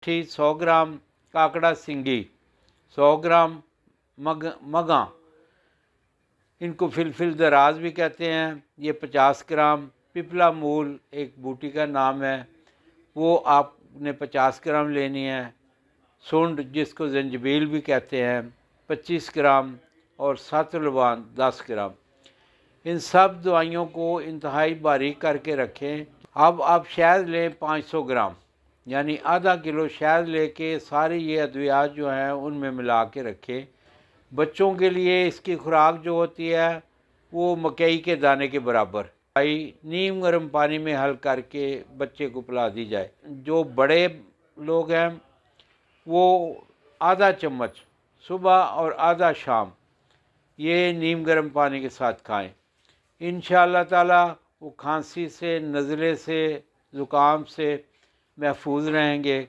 100 ग्राम काकड़ा सिंगी, 100 ग्राम मगा, इनको फिलफिल दराज भी कहते हैं, ये 50 ग्राम। पिपला मूल एक बूटी का नाम है, वो आपने 50 ग्राम लेनी है। सूंड जिसको जंजबील भी कहते हैं 25 ग्राम, और सातुलवान 10 ग्राम। इन सब दवाइयों को इंतहाई बारीक करके रखें। अब आप शहद लें 500 ग्राम, यानी आधा किलो शहद लेके सारी ये अद्वियात जो हैं उनमें मिला के रखें। बच्चों के लिए इसकी खुराक जो होती है वो मकई के दाने के बराबर भाई नीम गर्म पानी में हल करके बच्चे को पिला दी जाए। जो बड़े लोग हैं वो आधा चम्मच सुबह और आधा शाम ये नीम गर्म पानी के साथ खाएं। इंशाअल्लाह ताला वो खांसी से, नज़ले से, ज़ुकाम से महफूज रहेंगे।